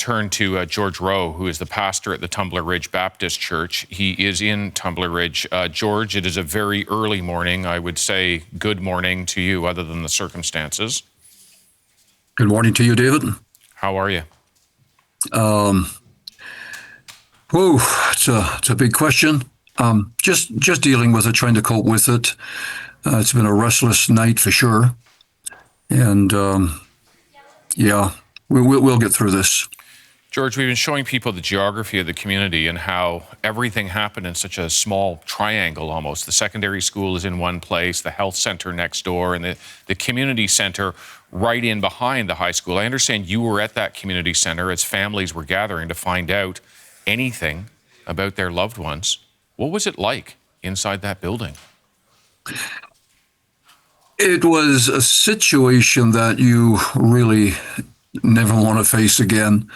turn to George Rowe, who is the pastor at the Tumbler Ridge Baptist Church. He is in Tumbler Ridge. George, it is a very early morning. I would say good morning to you, other than the circumstances. Good morning to you, David. How are you? It's a big question. Just dealing with it, trying to cope with it. It's been a restless night for sure. And we'll get through this. George, we've been showing people the geography of the community and how everything happened in such a small triangle almost. The secondary school is in one place, the health center next door, and the community center right in behind the high school. I understand you were at that community center as families were gathering to find out anything about their loved ones. What was it like inside that building? It was a situation that you really never want to face again.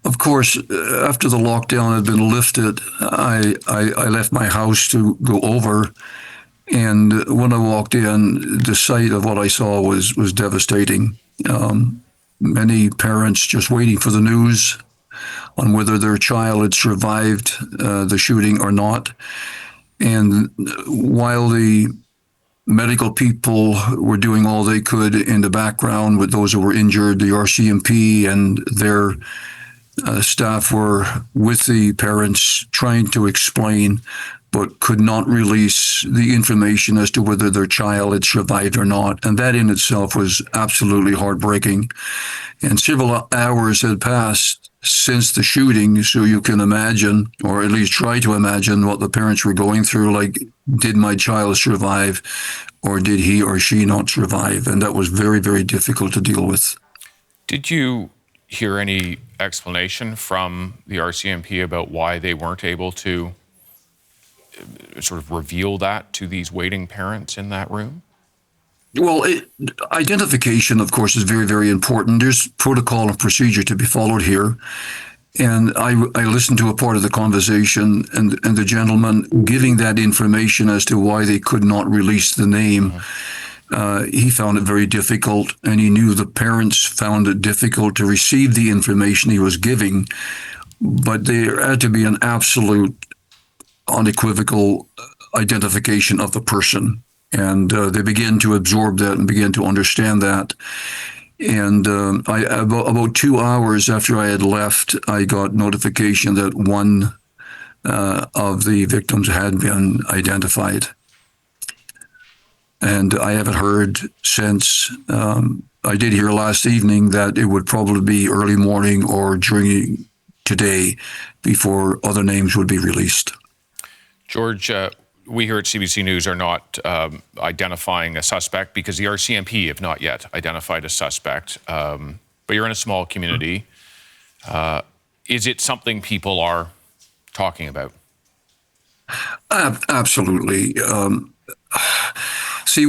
Of course, after the lockdown had been lifted, I left my house to go over. And when I walked in, the sight of what I saw was devastating. Many parents just waiting for the news on whether their child had survived the shooting or not. And while the medical people were doing all they could in the background with those who were injured, the RCMP and their staff were with the parents trying to explain, but could not release the information as to whether their child had survived or not. And that in itself was absolutely heartbreaking. And several hours had passed since the shooting, so you can imagine, or at least try to imagine, what the parents were going through. Like, did my child survive, or did he or she not survive? And that was very, very difficult to deal with. Did you hear any explanation from the RCMP about why they weren't able to sort of reveal that to these waiting parents in that room? Well, identification, of course, is very, very important. There's protocol and procedure to be followed here. And I listened to a part of the conversation, and the gentleman giving that information as to why they could not release the name. He found it very difficult, and he knew the parents found it difficult to receive the information he was giving. But there had to be an absolute, unequivocal identification of the person. And they began to absorb that and began to understand that. And about 2 hours after I had left, I got notification that one of the victims had been identified. And I haven't heard since. I did hear last evening that it would probably be early morning or during today before other names would be released. George, we here at CBC News are not identifying a suspect because the RCMP have not yet identified a suspect. But you're in a small community. Is it something people are talking about? Absolutely. See,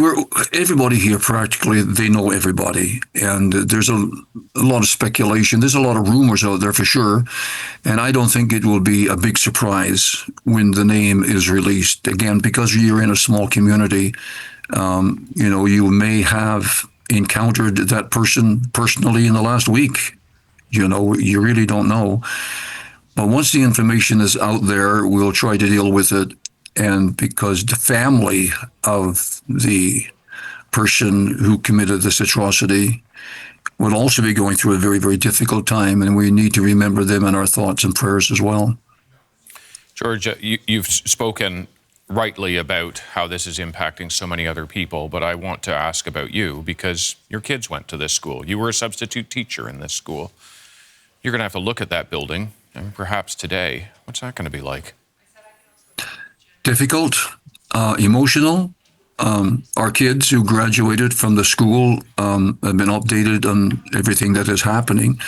everybody here practically, they know everybody. And there's a lot of speculation. There's a lot of rumors out there for sure. And I don't think it will be a big surprise when the name is released. Again, because you're in a small community, you may have encountered that person personally in the last week. You really don't know. But once the information is out there, we'll try to deal with it. And because the family of the person who committed this atrocity would also be going through a very, very difficult time, and we need to remember them in our thoughts and prayers as well. George, you've spoken rightly about how this is impacting so many other people, but I want to ask about you because your kids went to this school. You were a substitute teacher in this school. You're going to have to look at that building, and perhaps today. What's that going to be like? Difficult, emotional. Our kids who graduated from the school have been updated on everything that is happening,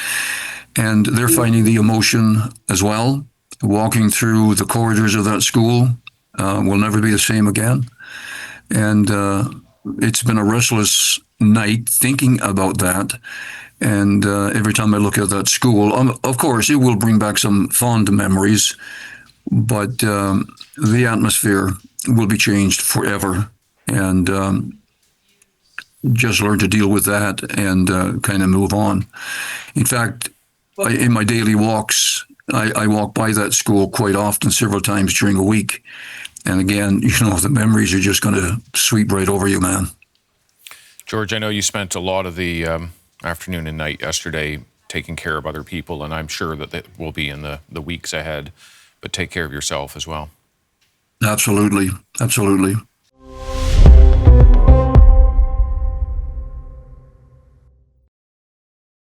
and they're finding the emotion as well. Walking through the corridors of that school will never be the same again. And it's been a restless night thinking about that. And every time I look at that school, of course, it will bring back some fond memories, but the atmosphere will be changed forever. And just learn to deal with that and kind of move on. In fact, in my daily walks, I walk by that school quite often, several times during a week. And again, the memories are just going to sweep right over you, man. George, I know you spent a lot of the afternoon and night yesterday taking care of other people, and I'm sure that will be in the weeks ahead. But take care of yourself as well. Absolutely. Absolutely.